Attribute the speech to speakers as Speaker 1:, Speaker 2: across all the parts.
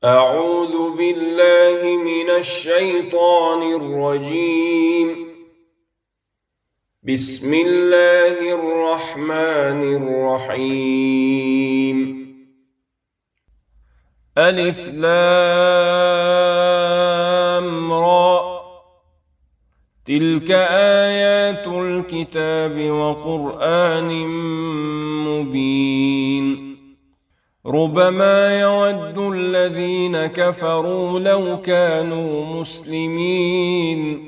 Speaker 1: أعوذ بالله من الشيطان الرجيم. بسم الله الرحمن الرحيم. ألف لام را، تلك آيات الكتاب وقرآن مبين. ربما يود الذين كفروا لو كانوا مسلمين،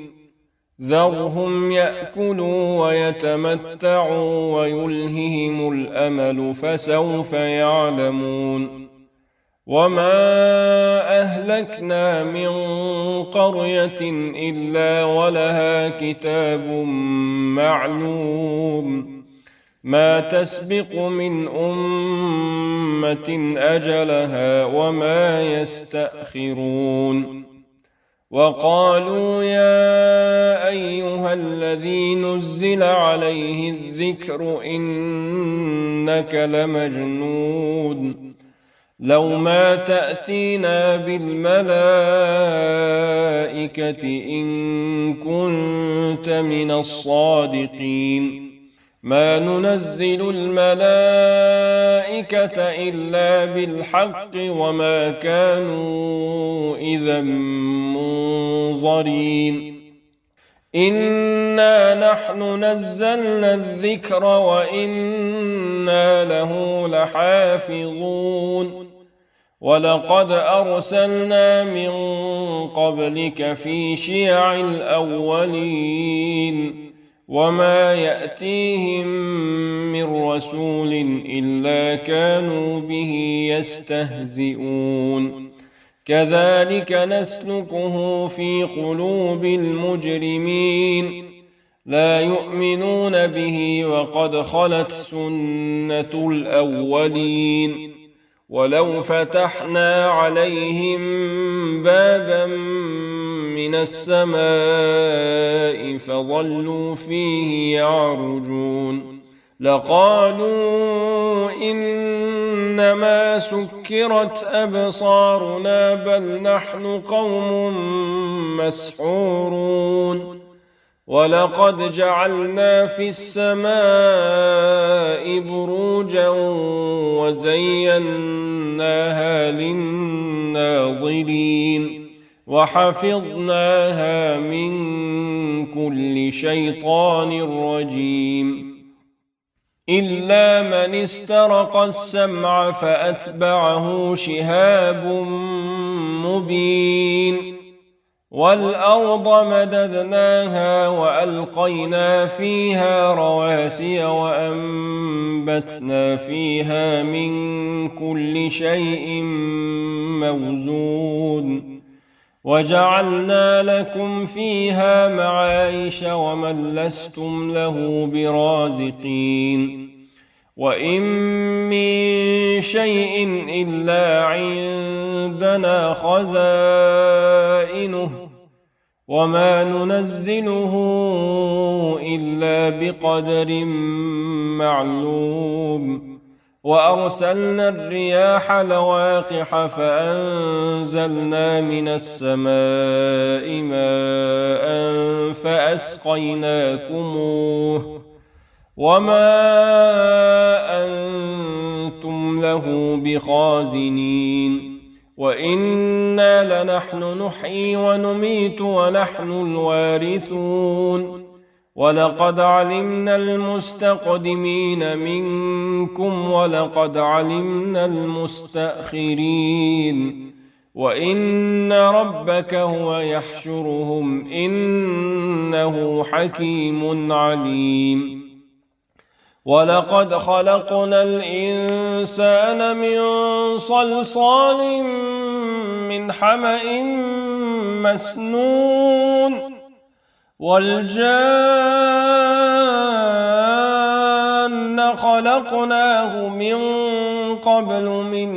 Speaker 1: ذرهم يأكلوا ويتمتعوا ويلههم الأمل فسوف يعلمون. وما أهلكنا من قرية إلا ولها كتاب معلوم، ما تسبق من أمة أجلها وما يستأخرون. وقالوا يا أيها الذي نزل عليه الذكر إنك لمجنون، لو ما تأتينا بالملائكة إن كنت من الصادقين، ما ننزل الملائكة إلا بالحق وما كانوا إذا منظرين. إنا نحن نزلنا الذكر وإنا له لحافظون. ولقد أرسلنا من قبلك في شيع الأولين، وما يأتيهم من رسول إلا كانوا به يستهزئون. كذلك نسلكه في قلوب المجرمين، لا يؤمنون به وقد خلت سنة الأولين. ولو فتحنا عليهم بابا من السماء فظلوا فيه يعرجون لقالوا إنما سكرت أبصارنا بل نحن قوم مسحورون. ولقد جعلنا في السماء بروجا وزيناها للناظرين وحفظناها من كل شيطان رجيم، إلا من استرق السمع فأتبعه شهاب مبين. والأرض مددناها وألقينا فيها رواسي وأنبتنا فيها من كل شيء موزون، وجعلنا لكم فيها معايش ومن لستم له برازقين. وإن من شيء إلا عندنا خزائنه وما ننزله إلا بقدر معلوم. وأرسلنا الرياح لواقح فأنزلنا من السماء ماء فأسقيناكموه وما أنتم له بخازنين. وإنا لنحن نحيي ونميت ونحن الوارثون. ولقد علمنا المستقدمين منكم ولقد علمنا المستأخرين. وإن ربك هو يحشرهم إنه حكيم عليم. ولقد خلقنا الإنسان من صلصال من حمأ مسنون والجان خلقناه من قبل من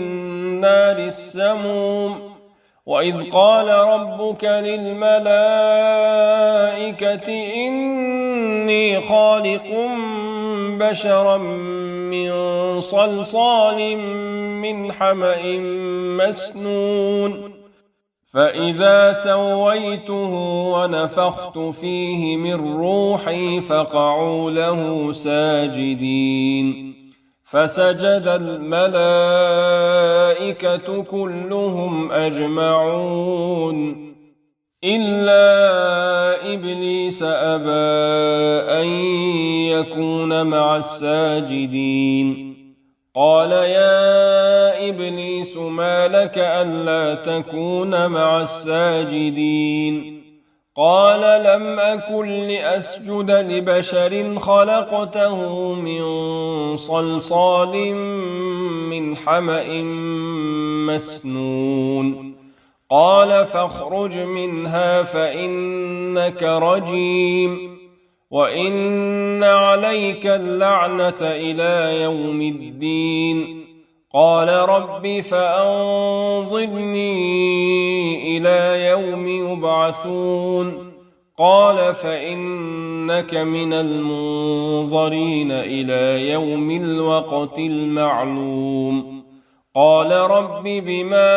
Speaker 1: نار السموم. وإذ قال ربك للملائكة إني خالق بشرا من صلصال من حمإ مسنون فإذا سويته ونفخت فيه من روحي فقعوا له ساجدين فسجد الملائكة كلهم أجمعون إلا إبليس أبى أن يكون مع الساجدين قال يا إبليس ما لك ألا تكون مع الساجدين قال لم أكن لأسجد لبشر خلقته من صلصال من حمإ مسنون قال فاخرج منها فإنك رجيم وإن عليك اللعنة إلى يوم الدين قال رب فأنظرني إلى يوم يبعثون قال فإنك من المنظرين إلى يوم الوقت المعلوم قال رب بما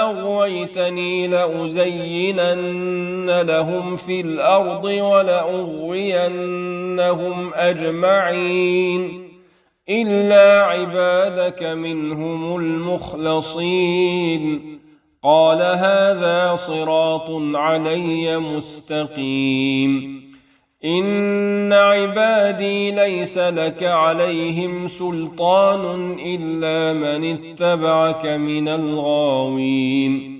Speaker 1: أغويتني لأزينن لهم في الأرض ولأغوينهم أجمعين إلا عبادك منهم المخلصين قال هذا صراط علي مستقيم إن عبادي ليس لك عليهم سلطان إلا من اتبعك من الغاوين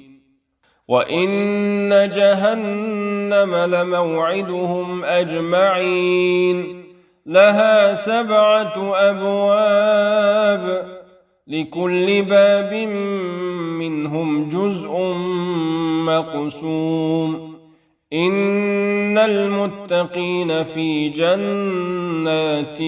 Speaker 1: وإن جهنم لموعدهم أجمعين لها 7 أبواب لكل باب منهم جزء مقسوم إن المتقين في جنات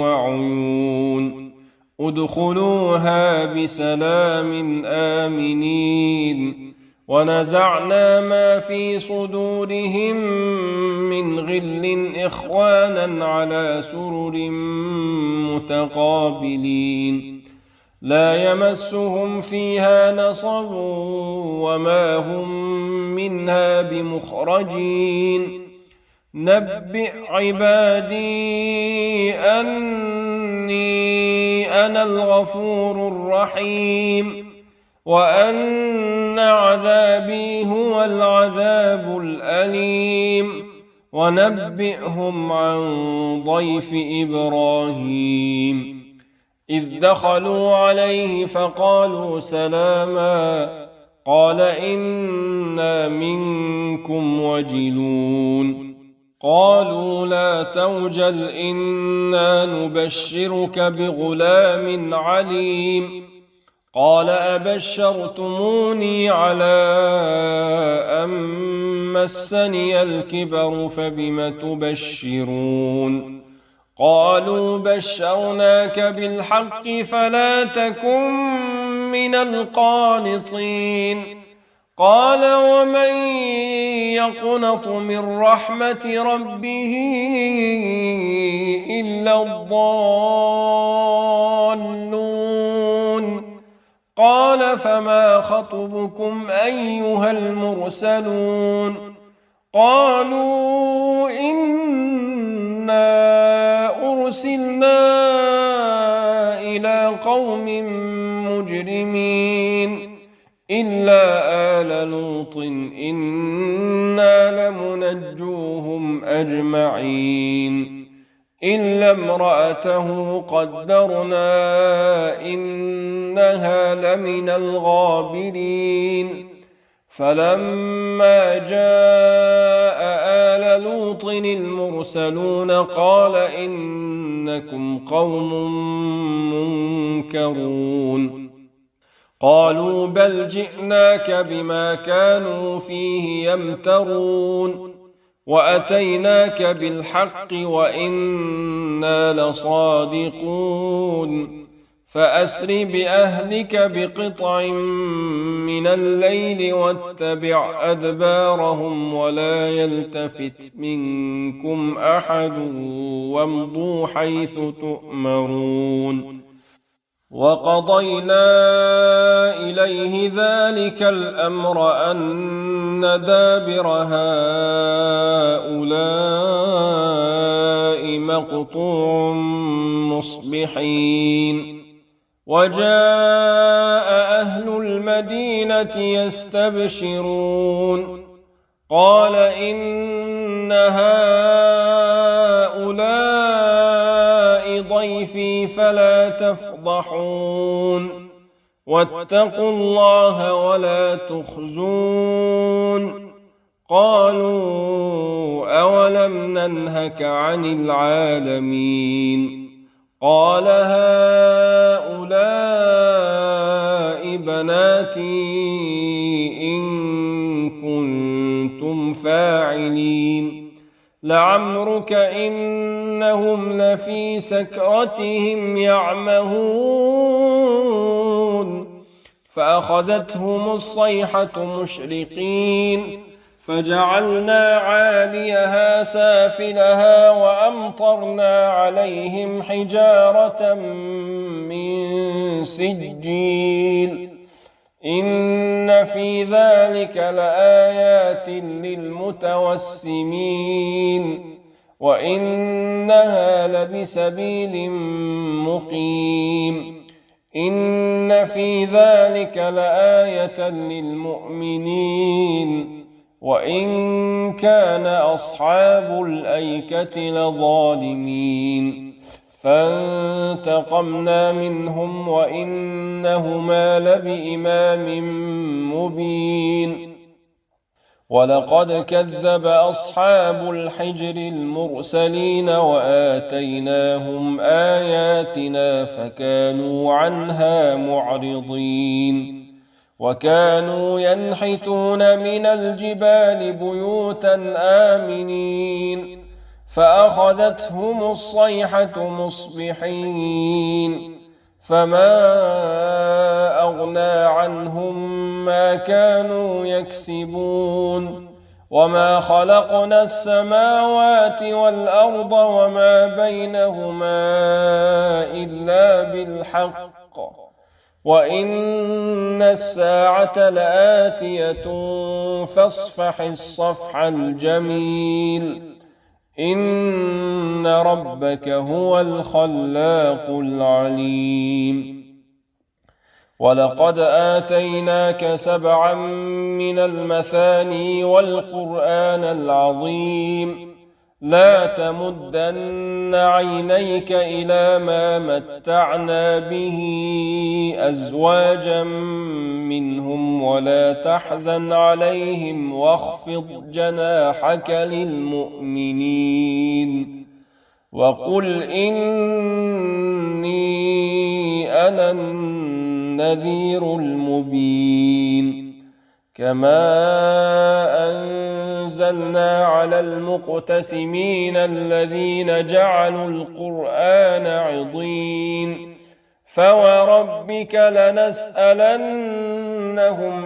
Speaker 1: وعيون ادخلوها بسلام آمنين ونزعنا ما في صدورهم من غل إخوانا على سرر متقابلين لا يمسهم فيها نصب وما هم منها بمخرجين نبئ عبادي أني أنا الغفور الرحيم وأن عذابي هو العذاب الأليم ونبئهم عن ضيف إبراهيم إذ دخلوا عليه فقالوا سلاما قال إنا منكم وجلون قالوا لا توجل إنا نبشرك بغلام عليم قال أبشرتموني على أن مسني الكبر فبم تبشرون قالوا بشرناك بالحق فلا تكن من القانطين قال ومن يقنط من رحمة ربه إلا الضالون قال فما خطبكم أيها المرسلون قالوا إنا أرسلنا إلى قوم مجرمين إلا آل لوط إنا لمنجوهم أجمعين إلا امرأته قدرنا إنها لمن الغابرين فلما جاء آل لوط المرسلون قال إنكم قوم منكرون قالوا بل جئناك بما كانوا فيه يمترون وأتيناك بالحق وإنا لصادقون فأسر بأهلك بقطع من الليل واتبع أدبارهم ولا يلتفت منكم أحد وامضوا حيث تؤمرون وقضينا إليه ذلك الأمر أن دابر هؤلاء مقطوع مصبحين وجاء أهل المدينة يستبشرون قال إن هؤلاء ضيفي فلا تفضحون واتقوا الله ولا تخزون قالوا أولم ننهك عن العالمين قال هؤلاء بناتي إن كنتم فاعلين لعمرك إنهم لفي سكرتهم يعمهون فأخذتهم الصيحة مشرقين فجعلنا عاليها سافلها وأمطرنا عليهم حجارة من سجيل إن في ذلك لآيات للمتوسمين وإنها لبسبيل مقيم إن في ذلك لآية للمؤمنين وإن كان أصحاب الأيكة لظالمين فانتقمنا منهم وإنهما لبإمام مبين ولقد كذب أصحاب الحجر المرسلين وآتيناهم آياتنا فكانوا عنها معرضين وكانوا ينحتون من الجبال بيوتا آمنين فأخذتهم الصيحة مصبحين فما أغنى عنهم ما كانوا يكسبون وما خلقنا السماوات والأرض وما بينهما إلا بالحق وإن الساعة لآتية فاصفح الصفح الجميل إن ربك هو الخلاق العليم ولقد آتيناك 7 من المثاني والقرآن العظيم لا تمدن عينيك إلى ما متعنا به أزواجا منهم ولا تحزن عليهم واخفض جناحك للمؤمنين وقل إني أنا النذير المبين كما أنزلنا على المقتسمين الذين جعلوا القرآن عضين فوربك لنسألنهم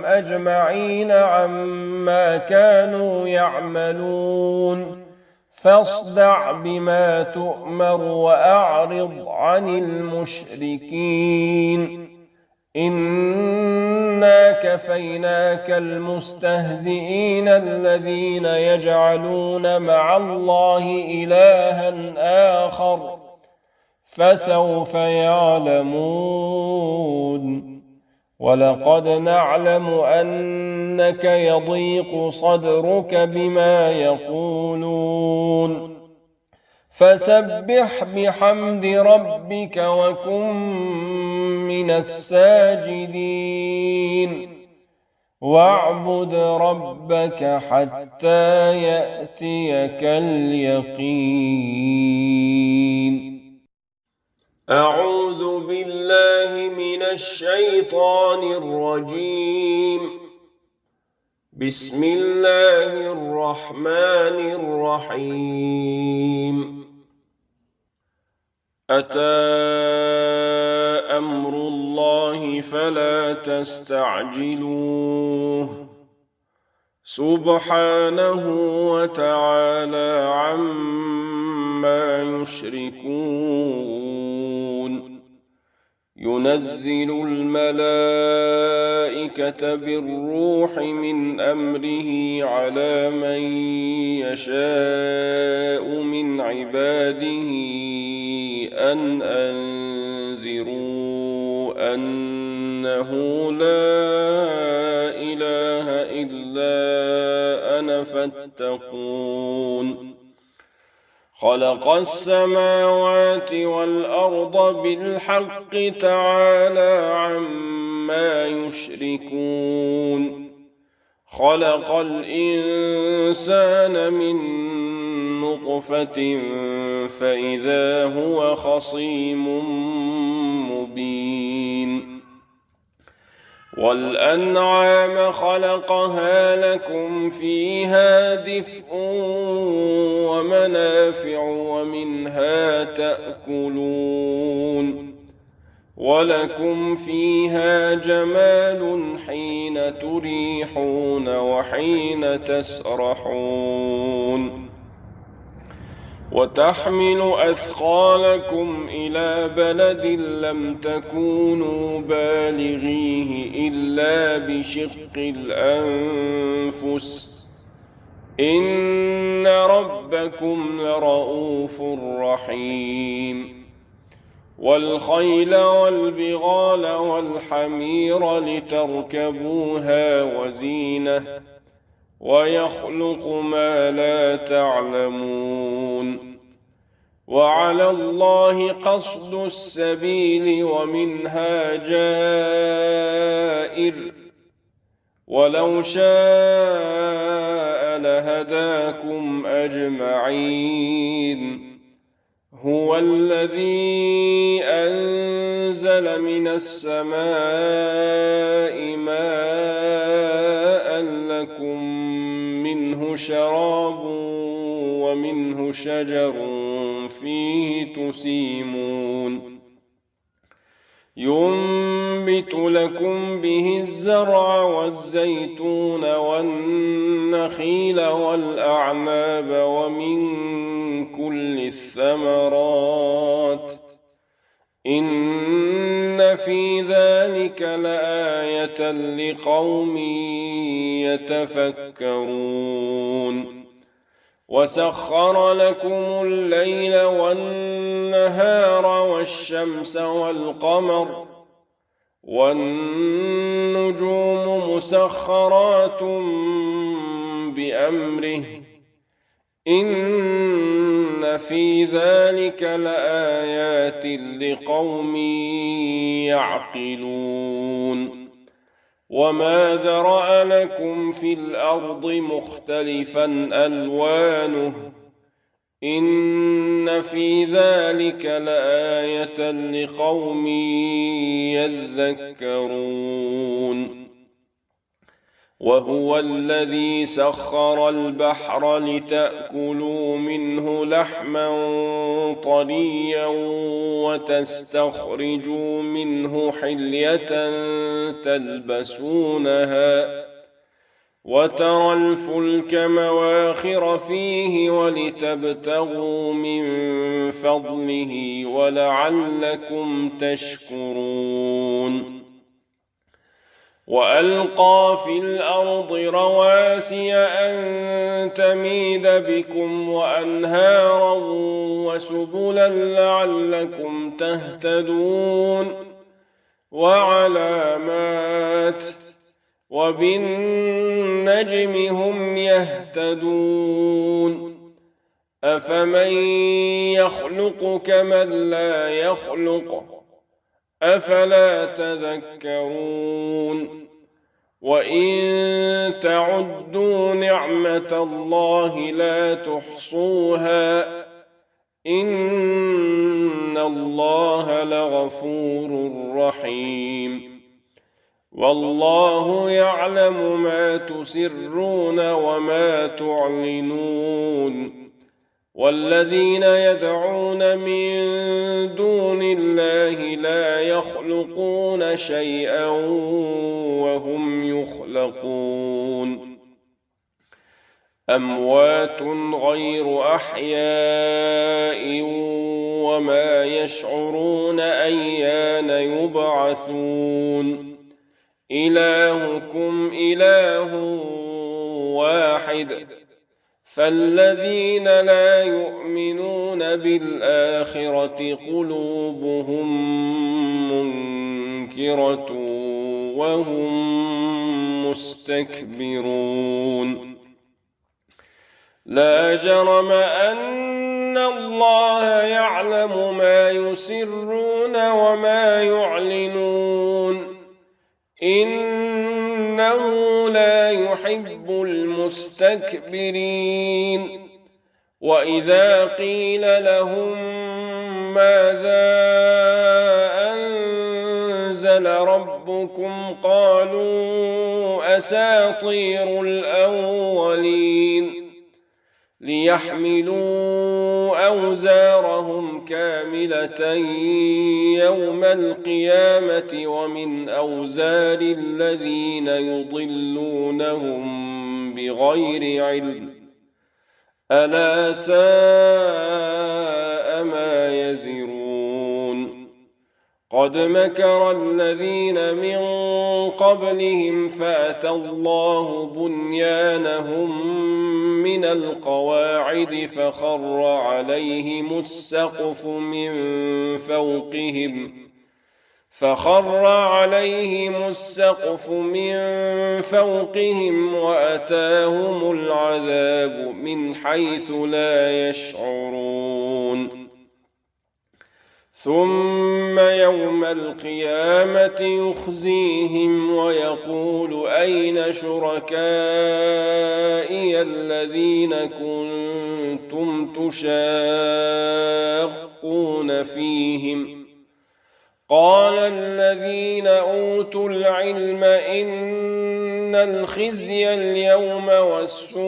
Speaker 1: أجمعين عما كانوا يعملون فاصدع بما تؤمر وأعرض عن المشركين إنا كفيناك المستهزئين الذين يجعلون مع الله إلها آخر فسوف يعلمون ولقد نعلم أنك يضيق صدرك بما يقولون فسبح بحمد ربك وكن من الساجدين واعبد ربك حتى يأتيك اليقين. أعوذ بالله من الشيطان الرجيم. بسم الله الرحمن الرحيم. أتى أمر الله فلا تستعجلوه سبحانه وتعالى عما يشركون ينزل الملائكة بالروح من أمره على من يشاء من عباده أن أنذروا أنه لا إله إلا أنا فاتقون خلق السماوات والأرض بالحق تعالى عما يشركون خلق الإنسان من نطفة فإذا هو خصيم مبين والأنعام خلقها لكم فيها دفء ومنافع ومنها تأكلون ولكم فيها جمال حين تريحون وحين تسرحون وتحمل أثقالكم إلى بلد لم تكونوا بالغيه إلا بشق الأنفس إن ربكم لرؤوف رحيم والخيل والبغال والحمير لتركبوها وزينة ويخلق ما لا تعلمون وعلى الله قصد السبيل ومنها جائر ولو شاء لهداكم أجمعين هو الذي أنزل من السماء ماء لكم منه شراب ومنه شجر فيه تسيمون ينبت لكم به الزرع والزيتون والنخيل والأعناب ومن كل الثمرات إن في ذلك لآية لقوم يتفكرون وسخر لكم الليل والنهار والشمس والقمر والنجوم مسخرات بأمره إن في ذلك لآيات لقوم يعقلون وما ذرأ لكم في الأرض مختلفا ألوانه إن في ذلك لآية لقوم يذكرون وهو الذي سخر البحر لتأكلوا منه لحما طريا وتستخرجوا منه حلية تلبسونها وترى الفلك مواخر فيه ولتبتغوا من فضله ولعلكم تشكرون وألقى في الأرض رواسي أن تميد بكم وأنهارا وسبلا لعلكم تهتدون وعلامات وبالنجم هم يهتدون أفمن يخلق كمن لا يخلق أفلا تذكرون وإن تعدوا نعمة الله لا تحصوها إن الله لغفور رحيم والله يعلم ما تسرون وما تعلنون والذين يدعون من دون الله لا يخلقون شيئا وهم يخلقون أموات غير أحياء وما يشعرون أيان يبعثون إلهكم إله واحد فالذين لا يؤمنون بالآخرة قلوبهم منكرة وهم مستكبرون لا جرم أن الله يعلم ما يسرون وما يعلنون إنه لا يحب المستكبرين وإذا قيل لهم ماذا أنزل ربكم قالوا أساطير الأولين ليحملوا أوزارهم كاملة يوم القيامة ومن أوزار الذين يضلونهم بغير علم ألا ساء ما يزرون قد مكر الذين من قبلهم فأتى الله بنيانهم من القواعد فخر عليهم السقف من فوقهم وأتاهم العذاب من حيث لا يشعرون ثم يوم القيامة يخزيهم ويقول أين شركائي الذين كنتم تشاقون فيهم قال الذين أوتوا العلم إن الخزي اليوم والسوء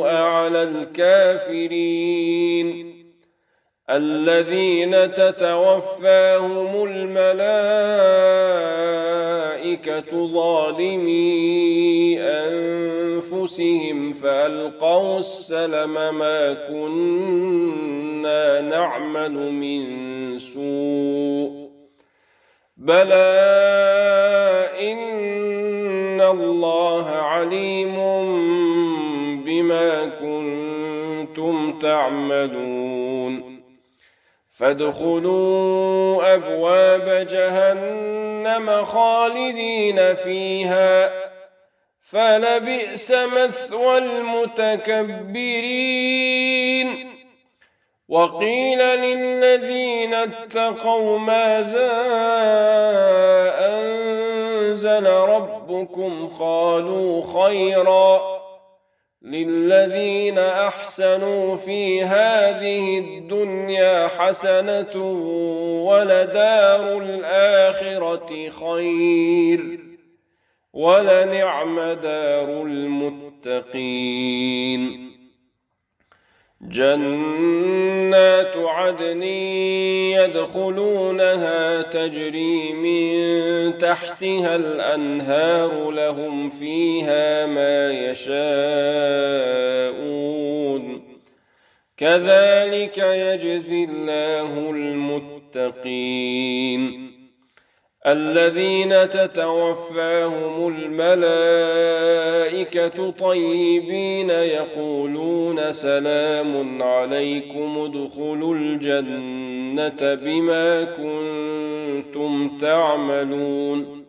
Speaker 1: على الكافرين الذين تتوفاهم الملائكة ظالمي أنفسهم فألقوا السلم ما كنا نعمل من سوء بلى إن الله عليم بما كنتم تعملون فادخلوا أبواب جهنم خالدين فيها فلبئس مثوى المتكبرين وقيل للذين اتقوا ماذا أنزل ربكم قالوا خيرا للذين أحسنوا في هذه الدنيا حسنة ولدار الآخرة خير ولنعم دار المتقين جنات عدن يدخلونها تجري من تحتها الأنهار لهم فيها ما يشاءون كذلك يجزي الله المتقين الذين تتوفاهم الملائكة طيبين يقولون سلام عليكم ادخلوا الجنة بما كنتم تعملون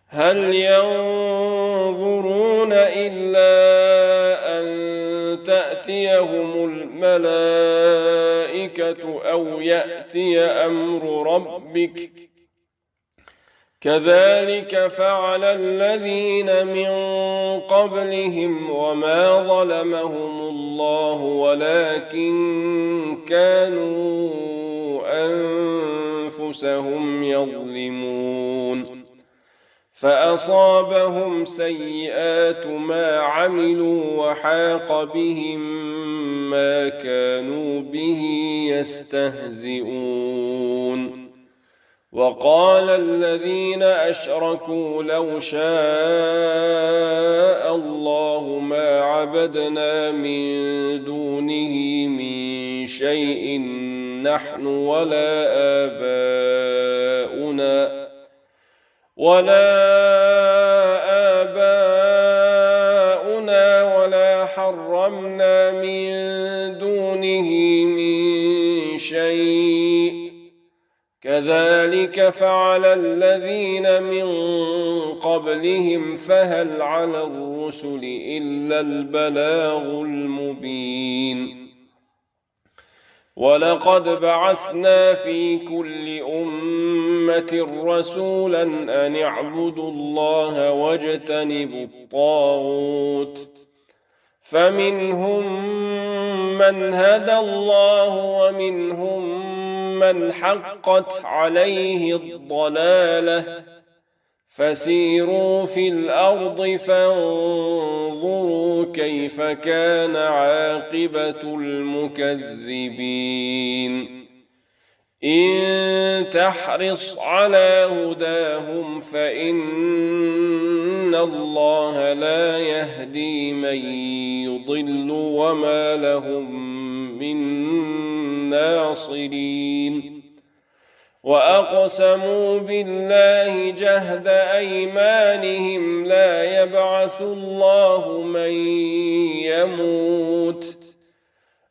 Speaker 1: هل ينظرون إلا أن تأتيهم الملائكة أو يأتي أمر ربك كذلك فعل الذين من قبلهم وما ظلمهم الله ولكن كانوا أنفسهم يظلمون فأصابهم سيئات ما عملوا وحاق بهم ما كانوا به يستهزئون وقال الذين أشركوا لو شاء الله ما عبدنا من دونه من شيء نحن ولا آباؤنا ولا حرمنا من دونه من شيء كذلك فعل الذين من قبلهم فهل على الرسل إلا البلاغ المبين ولقد بعثنا في كل أمة رسولا أن اعبدوا الله واجتنبوا الطاغوت فمنهم من هدى الله ومنهم من حقت عليه الضلالة فسيروا في الأرض فانظروا كيف كان عاقبة المكذبين إن تحرص على هداهم فإن الله لا يهدي من يضل وما لهم من ناصرين وأقسموا بالله جهد أيمانهم لا يبعث الله من يموت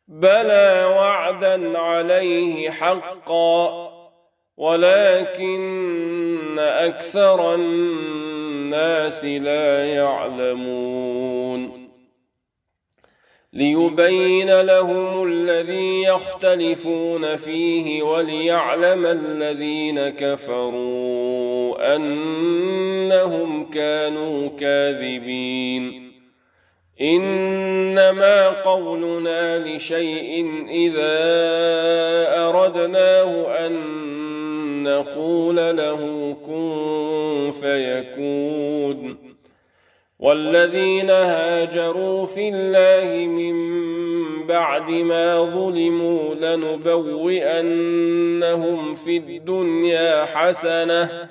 Speaker 1: بلى وعدا عليه حقا ولكن أكثر الناس لا يعلمون ليبين لهم الذي يختلفون فيه وليعلم الذين كفروا أنهم كانوا كاذبين إنما قولنا لشيء إذا أردناه أن نقول له كن فيكون والذين هاجروا في الله من بعد ما ظلموا لنبوئنهم في الدنيا حسنة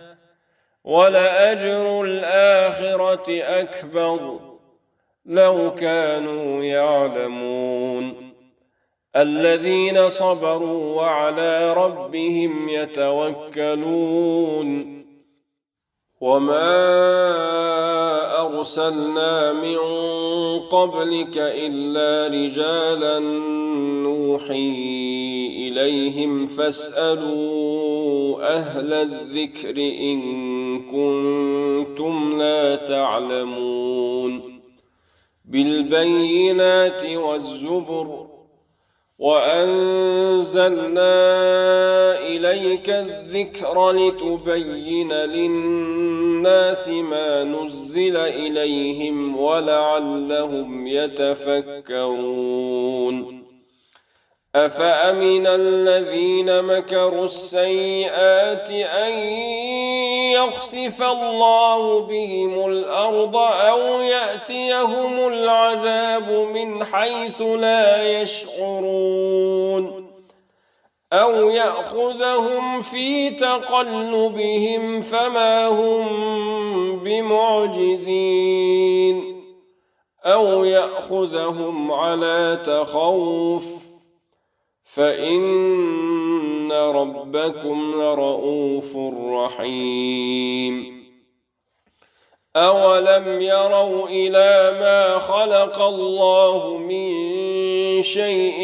Speaker 1: ولأجر الآخرة أكبر لو كانوا يعلمون الذين صبروا وعلى ربهم يتوكلون وما أرسلنا من قبلك إلا رجالا نوحي إليهم فاسألوا أهل الذكر إن كنتم لا تعلمون بالبينات والزبر وأنزلنا إليك الذكر لتبين للناس ما نزل إليهم ولعلهم يتفكرون أفأمن الذين مكروا السيئات أن يخسف الله بهم الأرض أو يأتيهم العذاب من حيث لا يشعرون أو يأخذهم في تقلبهم فما هم بمعجزين أو يأخذهم على تخوف فإن ربكم لرؤوف رحيم أولم يروا إلى ما خلق الله من شيء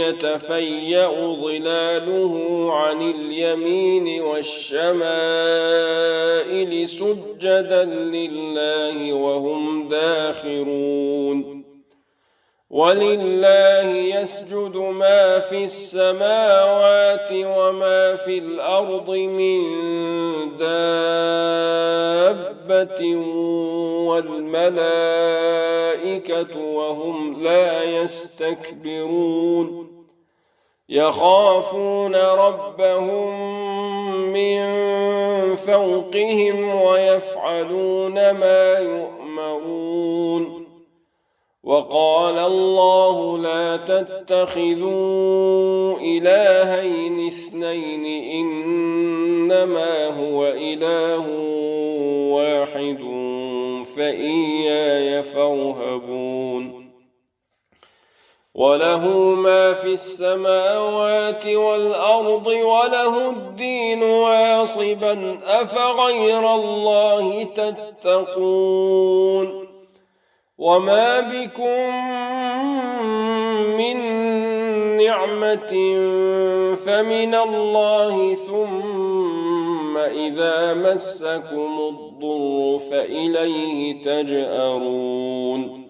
Speaker 1: يتفيأ ظلاله عن اليمين والشمائل سجدا لله وهم داخرون ولله يسجد ما في السماوات وما في الأرض من دابة والملائكة وهم لا يستكبرون يخافون ربهم من فوقهم ويفعلون ما يؤمرون وقال الله لا تتخذوا إلهين اثنين إنما هو إله واحد فإياي فارهبون وله ما في السماوات والأرض وله الدين واصبا أفغير الله تتقون وما بكم من نعمة فمن الله ثم إذا مسكم الضر فإليه تجأرون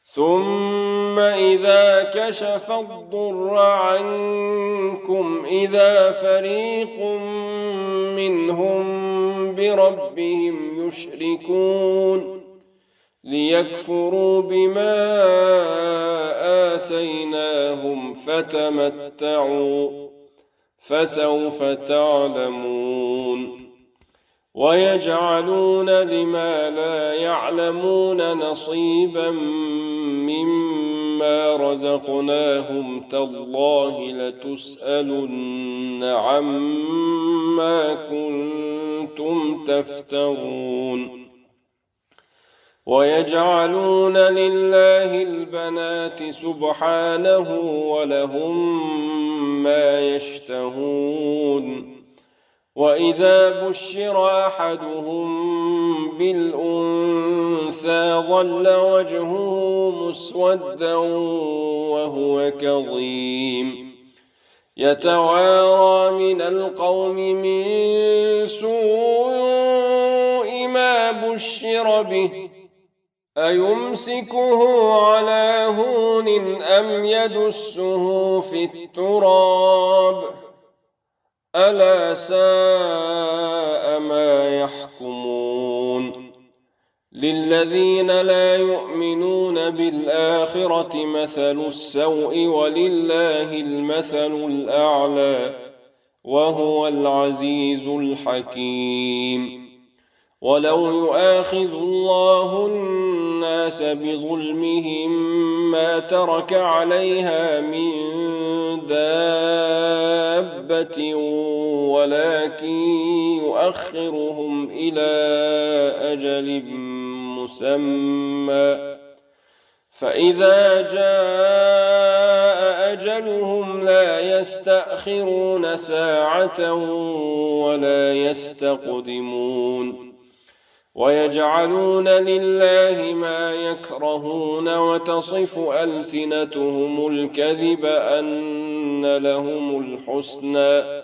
Speaker 1: ثم إذا كشف الضر عنكم إذا فريق منهم بربهم يشركون ليكفروا بما آتيناهم فتمتعوا فسوف تعلمون ويجعلون لما لا يعلمون نصيبا مما رزقناهم تالله لتسألن عما كنتم تفترون ويجعلون لله البنات سبحانه ولهم ما يشتهون وإذا بشر أحدهم بالأنثى ظل وجهه مسودا وهو كظيم يتوارى من القوم من سوء ما بشر به أيمسكه على هون أم يدسه في التراب ألا ساء ما يحكمون للذين لا يؤمنون بالآخرة مثل السوء ولله المثل الأعلى وهو العزيز الحكيم ولو يؤاخذ الله الناس بظلمهم ما ترك عليها من دابة ولكن يؤخرهم إلى أجل مسمى فإذا جاء أجلهم لا يستأخرون ساعة ولا يستقدمون ويجعلون لله ما يكرهون وتصف ألسنتهم الكذب أن لهم الحسنى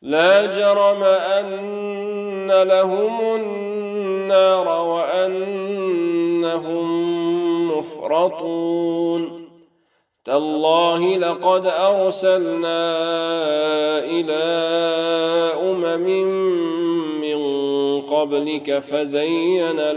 Speaker 1: لا جرم أن لهم النار وأنهم مفرطون تالله لقد أرسلنا إلى أمم من قبلك فزين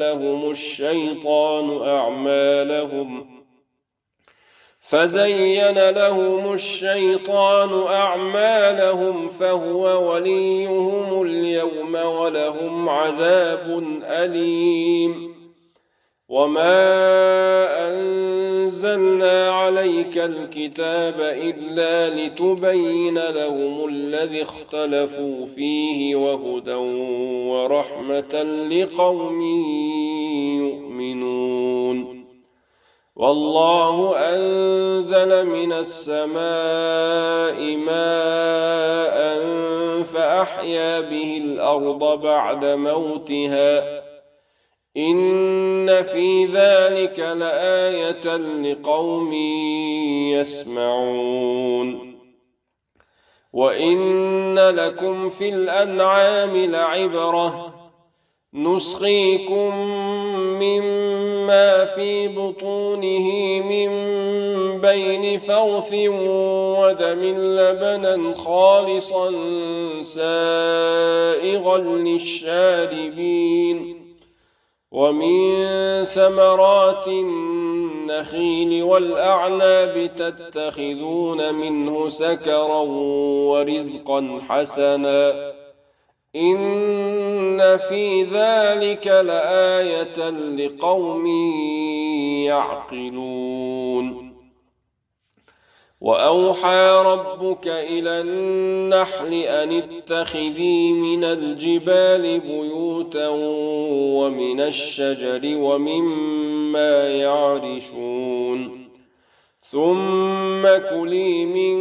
Speaker 1: لهم الشيطان أعمالهم فهو وليهم اليوم ولهم عذاب أليم وما أنزلنا عليك الكتاب إلا لتبين لهم الذي اختلفوا فيه وهدى ورحمة لقوم يؤمنون والله أنزل من السماء ماء فأحيا به الأرض بعد موتها إن في ذلك لآية لقوم يسمعون وإن لكم في الأنعام لعبرة نسقيكم مما في بطونه من بين فرث ودم لبنا خالصا سائغا للشاربين ومن ثمرات النخيل والأعناب تتخذون منه سكرا ورزقا حسنا إن في ذلك لآية لقوم يعقلون وأوحى ربك إلى النحل أن اتخذي من الجبال بيوتا ومن الشجر ومما يعرشون ثم كلي من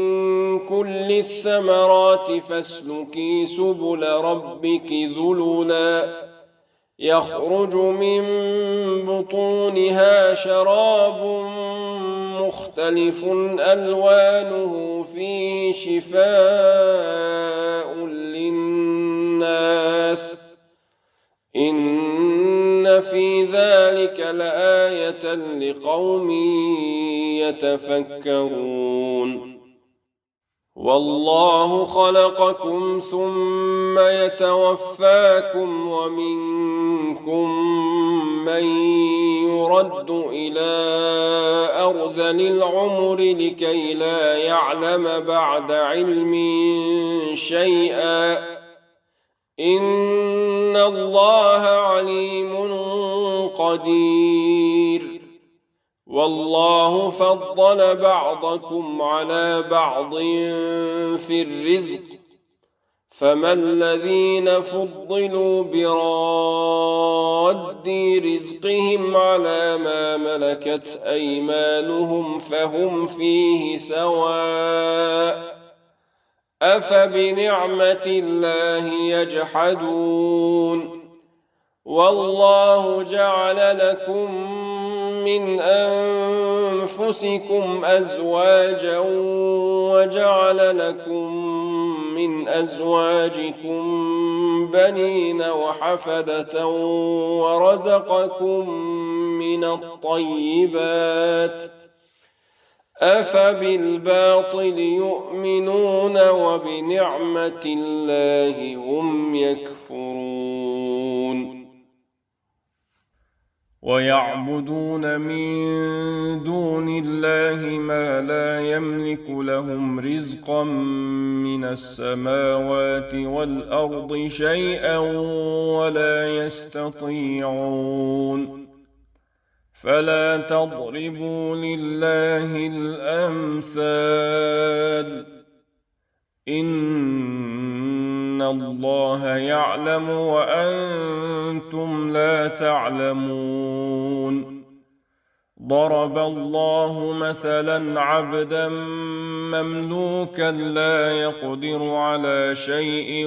Speaker 1: كل الثمرات فاسلكي سبل ربك ذللا يخرج من بطونها شراب مختلف ألوانه فيه شفاء للناس إن في ذلك لآية لقوم يتفكرون والله خلقكم ثم يتوفاكم ومنكم من يرد إلى أرذل العمر لكي لا يعلم بعد علم شيئا إن الله عليم قدير والله فضل بعضكم على بعض في الرزق فما الذين فضلوا براد رزقهم على ما ملكت أيمانهم فهم فيه سواء أفبنعمة الله يجحدون والله جعل لكم من أنفسكم أزواجا وجعل لكم من أزواجكم بنين وحفدة ورزقكم من الطيبات أفبالباطل يؤمنون وبنعمة الله هم يكفرون ويعبدون من دون الله ما لا يملك لهم رزقا من السماوات والأرض شيئا ولا يستطيعون فلا تضربوا لله الأمثال إن الله يعلم وأنتم لا تعلمون ضرب الله مثلا عبدا مملوكا لا يقدر على شيء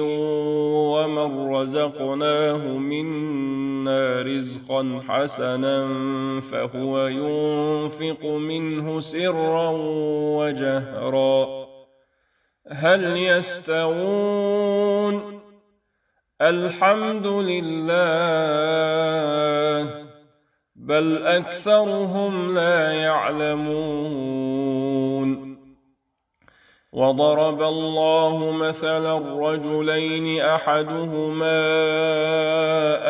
Speaker 1: ومن رزقناه منا رزقا حسنا فهو ينفق منه سرا وجهرا هل يستوون الحمد لله بل أكثرهم لا يعلمون وضرب الله مثلا رجلين أحدهما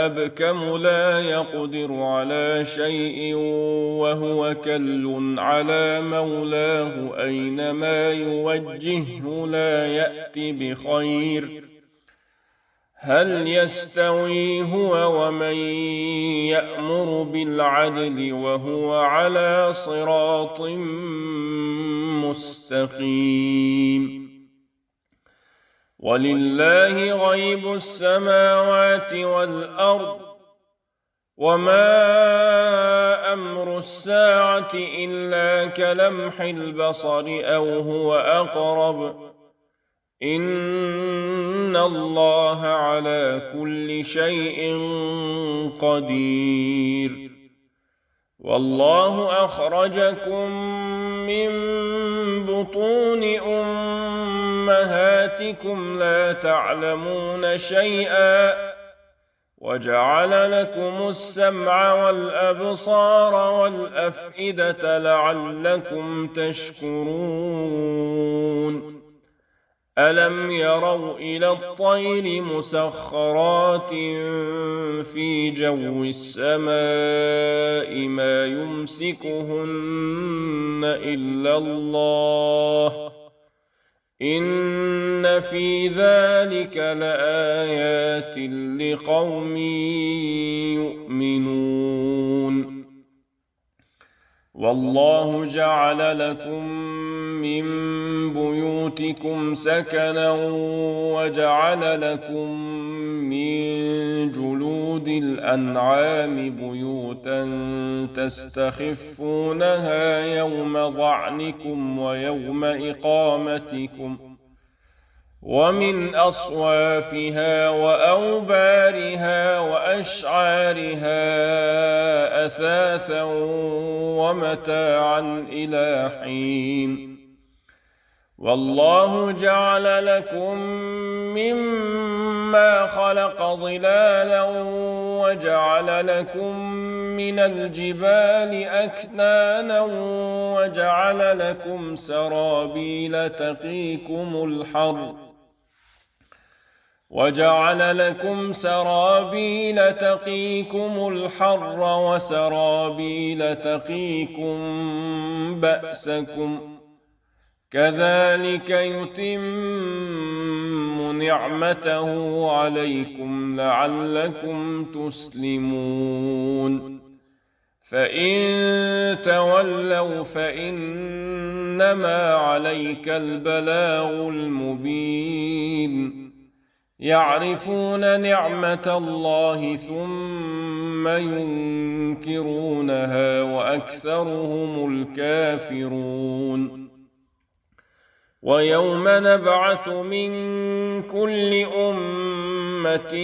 Speaker 1: أبكم لا يقدر على شيء وهو كل على مولاه أينما يوجهه لا يأتي بخير هل يستوي هو ومن يأمر بالعدل وهو على صراط مستقيم ولله غيب السماوات والأرض وما أمر الساعة إلا كلمح البصر أو هو أقرب إن الله على كل شيء قدير والله أخرجكم من بطون أمهاتكم لا تعلمون شيئا وجعل لكم السمع والأبصار والأفئدة لعلكم تشكرون ألم يروا إلى الطير مسخرات في جو السماء ما يمسكهن إلا الله إن في ذلك لآيات لقوم يؤمنون. والله جعل لكم من بيوتكم سكنا وجعل لكم من جلود الأنعام بيوتا تستخفونها يوم ظعنكم ويوم إقامتكم، ومن أصوافها وأوبارها وأشعارها أثاثا ومتاعا إلى حين. والله جعل لكم مما خلق ظلالا وجعل لكم من الجبال أكنانا وجعل لكم سرابيل تقيكم الحر وسرابيل تقيكم بأسكم، كذلك يتم نعمته عليكم لعلكم تسلمون. فإن تولوا فإنما عليك البلاغ المبين. يعرفون نعمة الله ثم ينكرونها وأكثرهم الكافرون. ويوم نبعث من كل أمة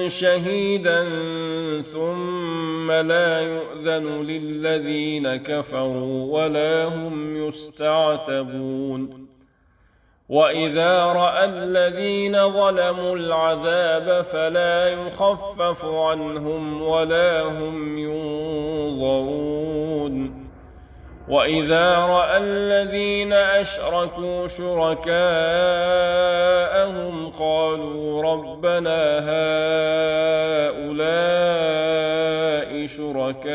Speaker 1: شهيدا ثم لا يؤذن للذين كفروا ولا هم يستعتبون. وإذا رأى الذين ظلموا العذاب فلا يخفف عنهم ولا هم ينظرون. وإذا رأى الذين أشركوا شركاءهم قالوا ربنا هؤلاء شركاؤنا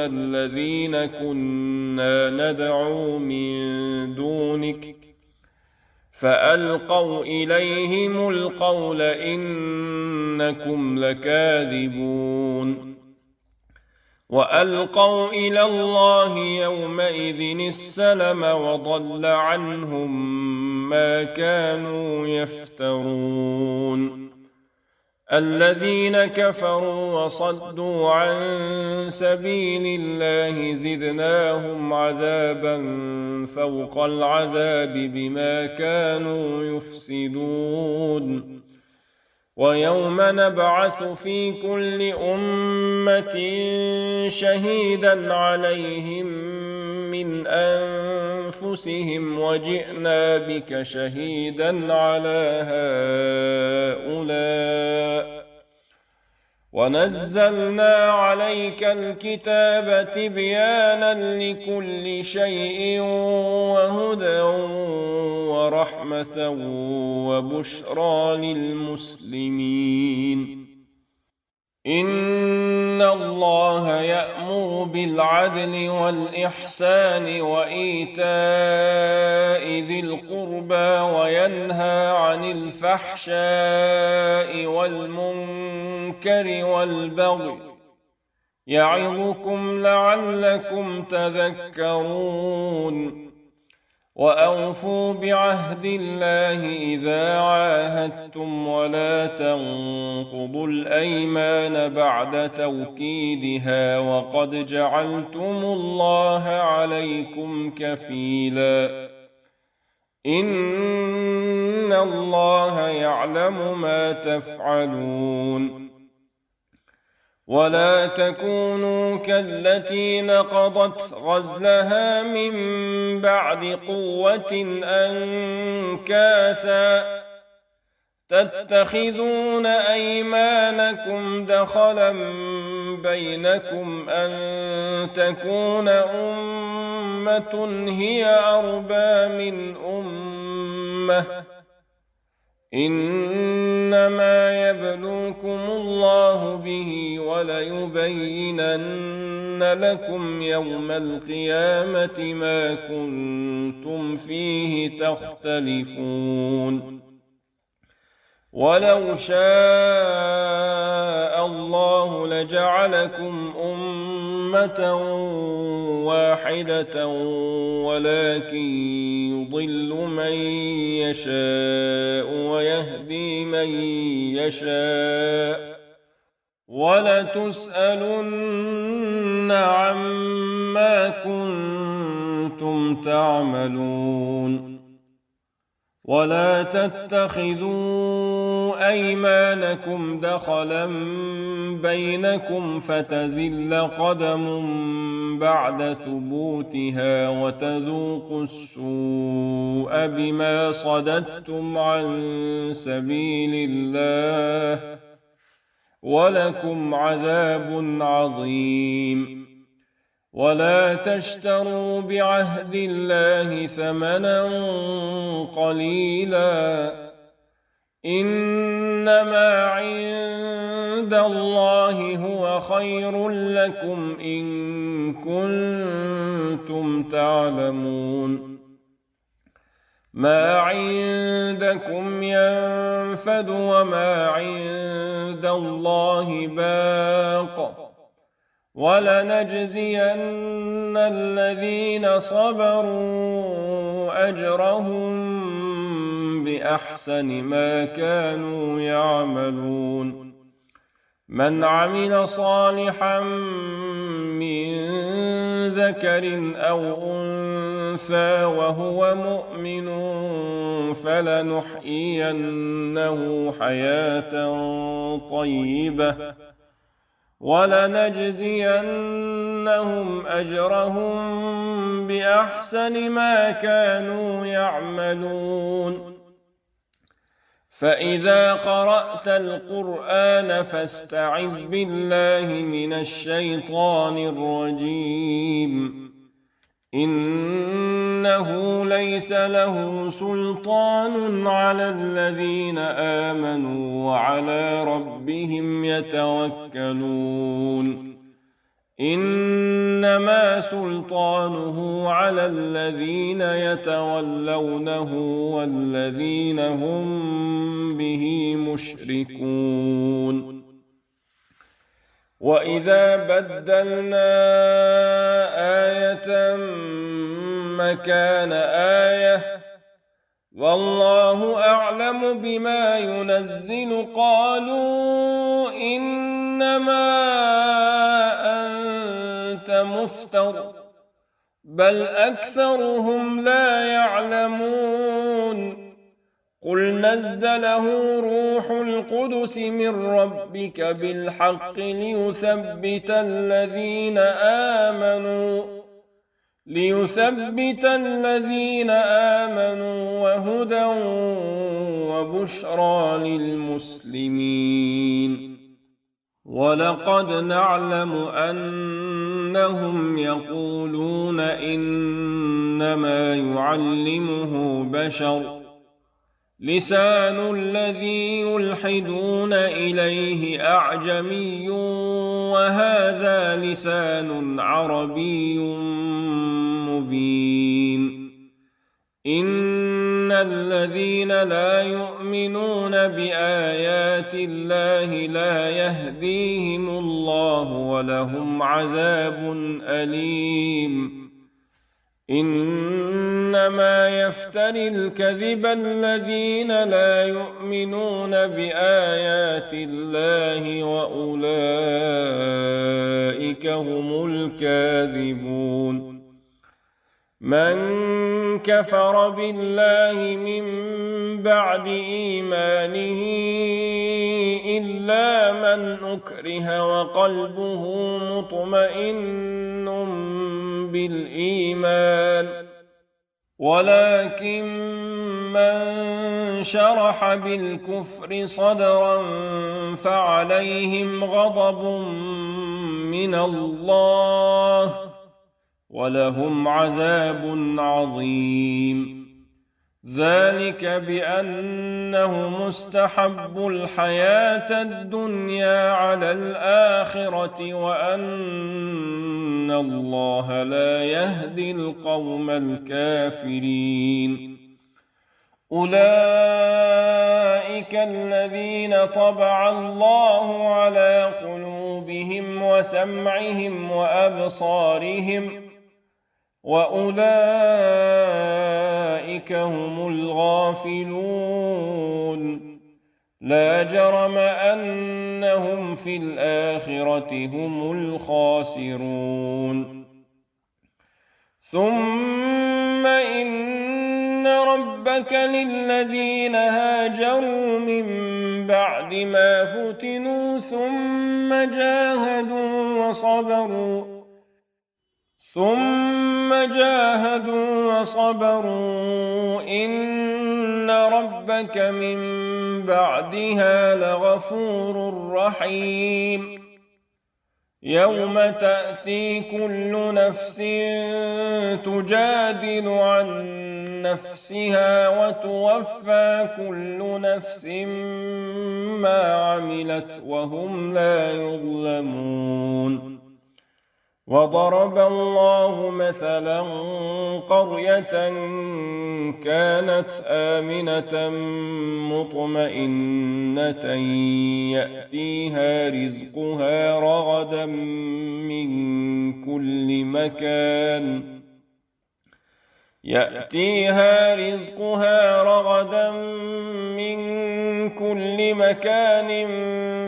Speaker 1: الذين كنا ندعو من دونك فألقوا إليهم القول إنكم لكاذبون. وألقوا إلى الله يومئذ السلم وضل عنهم ما كانوا يفترون. الذين كفروا وصدوا عن سبيل الله زدناهم عذابا فوق العذاب بما كانوا يفسدون. ويوم نبعث في كل أمة شهيدا عليهم من أنفسهم وجئنا بك شهيدا على هؤلاء ونزلنا عليك الكتاب تبيانا لكل شيء وهدى ورحمة وبشرى للمسلمين. إن الله يأمر بالعدل والإحسان وإيتاء ذي القربى وينهى عن الفحشاء والمنكر والبغي يعظكم لعلكم تذكرون. وأوفوا بعهد الله إذا عاهدتم ولا تنقضوا الأيمان بعد توكيدها وقد جعلتم الله عليكم كفيلا. إن الله يعلم ما تفعلون. ولا تكونوا كالتي نقضت غزلها من بعد قوة أنكاثا تتخذون أيمانكم دخلا بينكم أن تكون أمة هي أربى من أمة إنما يبلوكم الله به وليبينن لكم يوم القيامة ما كنتم فيه تختلفون ولو شاء الله لجعلكم أمة واحدة ولكن يضل من يشاء ويهدي من يشاء ولتسألن عما كنتم تعملون ولا تتخذوا أيمانكم دخلا بينكم فتزل قدم بعد ثبوتها وتذوقوا السوء بما صددتم عن سبيل الله ولكم عذاب عظيم ولا تشتروا بعهد الله ثمنا قليلا إنما عند الله هو خير لكم إن كنتم تعلمون ما عندكم ينفد وما عند الله باق ولنجزين الذين صبروا أجرهم بأحسن ما كانوا يعملون من عمل صالحا من ذكر أو أنثى وهو مؤمن فلنحيينه حياة طيبة ولنجزينهم أجرهم بأحسن ما كانوا يعملون فإذا قرأت القرآن فاستعذ بالله من الشيطان الرجيم إنه ليس له سلطان على الذين آمنوا وعلى ربهم يتوكلون إنما سلطانه على الذين يتولونه والذين هم به مشركون وإذا بدلنا آية مكان آية والله أعلم بما ينزل قالوا إنما أنت مفتر بل أكثرهم لا يعلمون قل نزله روح القدس من ربك بالحق ليثبت الذين آمنوا وهدى وبشرى للمسلمين ولقد نعلم أنهم يقولون إنما يعلمه بشر لسان الذي يلحدون إليه أعجمي وهذا لسان عربي مبين إن الذين لا يؤمنون بآيات الله لا يهديهم الله ولهم عذاب أليم إنما يفتري الكذب الذين لا يؤمنون بآيات الله وأولئك هم الكاذبون من كفر بالله من بعد إيمانه إلا من أكره وقلبه مطمئن بالإيمان ولكن من شرح بالكفر صدرا فعليهم غضب من الله ولهم عذاب عظيم ذلك بأنه مستحب الحياة الدنيا على الآخرة وأن الله لا يهدي القوم الكافرين. أولئك الذين طبع الله على قلوبهم وسمعهم وأبصارهم وأولئك هم الغافلون. لا جرم أنهم في الآخرة هم الخاسرون. ثم إن ربك للذين هاجروا من بعد ما فتنوا ثم جاهدوا وصبروا إن ربك من بعدها لغفور رحيم. يوم تأتي كل نفس تجادل عن نفسها وتوفى كل نفس ما عملت وهم لا يظلمون. وضرب الله مثلا قرية كانت آمنة مطمئنة يأتيها رزقها رغدا من كل مكان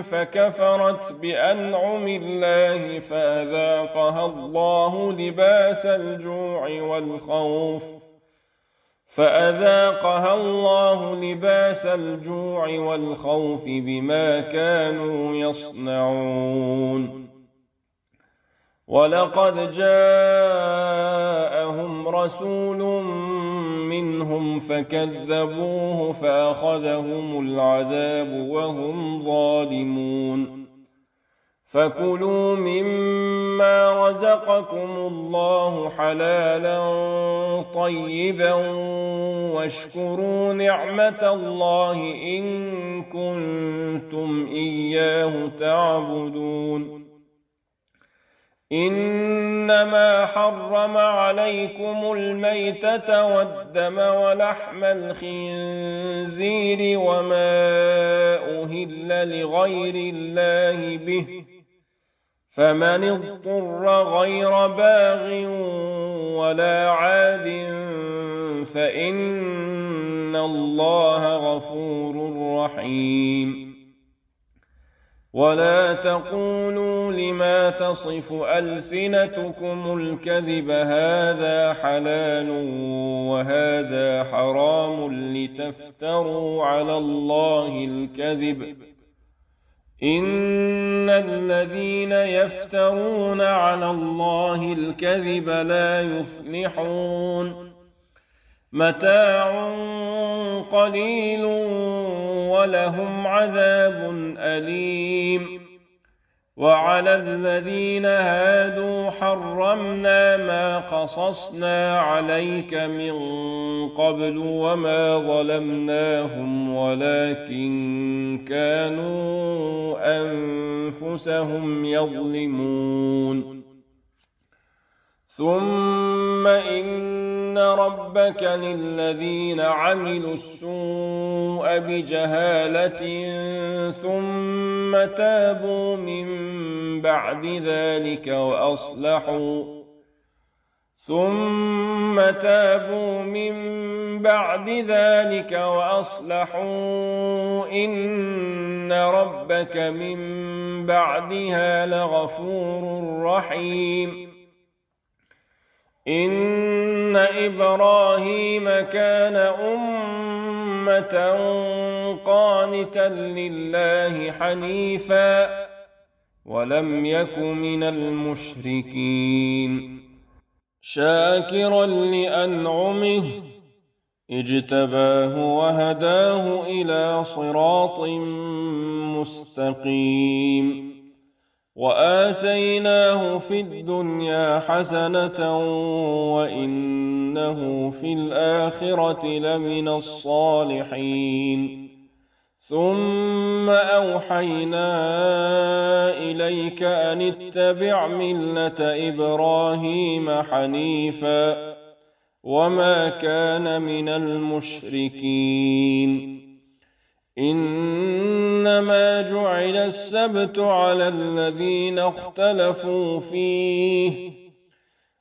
Speaker 1: فكفرت بأنعم الله فأذاقها الله لباس الجوع والخوف بما كانوا يصنعون. ولقد جاءهم رسول منهم فكذبوه فأخذهم العذاب وهم ظالمون. فكلوا مما رزقكم الله حلالا طيبا واشكروا نعمة الله إن كنتم إياه تعبدون. إنما حرم عليكم الميتة والدم ولحم الخنزير وما أهل لغير الله به، فمن اضطر غير باغ ولا عاد فإن الله غفور رحيم. ولا تقولوا لما تصف ألسنتكم الكذب هذا حلال وهذا حرام لتفتروا على الله الكذب، إن الذين يفترون على الله الكذب لا يفلحون. متاع قليل ولهم عذاب أليم. وعلى الذين هادوا حرمنا ما قصصنا عليك من قبل وما ظلمناهم ولكن كانوا أنفسهم يظلمون. ثم إن ربك للذين عملوا السوء بجهالة ثم تابوا من بعد ذلك وأصلحوا إن ربك من بعدها لغفور رحيم. إن إبراهيم كان أمة قانتا لله حنيفا ولم يك من المشركين، شاكرا لأنعمه اجتباه وهداه إلى صراط مستقيم. وآتيناه في الدنيا حسنة وإنه في الآخرة لمن الصالحين ثم أوحينا إليك أن اتبع ملة إبراهيم حنيفا وما كان من المشركين إنما جعل السبت على الذين اختلفوا فيه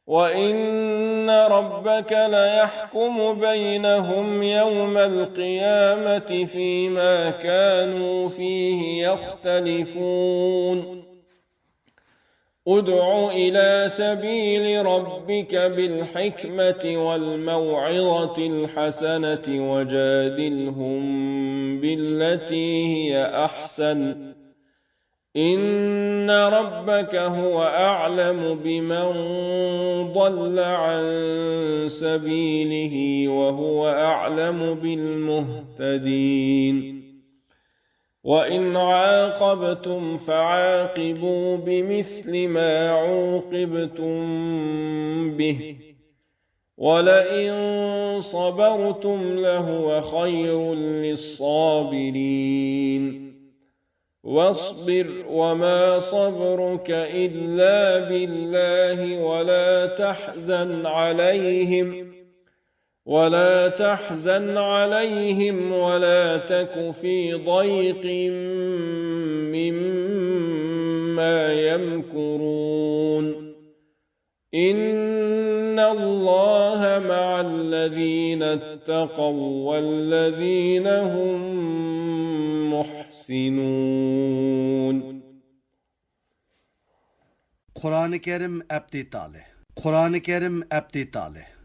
Speaker 1: وإن ربك ليحكم بينهم يوم القيامة فيما كانوا فيه يختلفون ادع إلى سبيل ربك بالحكمة والموعظة الحسنة وجادلهم بالتي هي أحسن إن ربك هو أعلم بمن ضل عن سبيله وهو أعلم بالمهتدين وإن عاقبتم فعاقبوا بمثل ما عوقبتم به ولئن صبرتم لهو خير للصابرين واصبر وما صبرك إلا بالله ولا تحزن عليهم ولا تك في ضيق مما يمكرون إن الله مع الذين اتقوا والذين هم محسنون.
Speaker 2: Kur'an-ı Kerim Abdi Talih.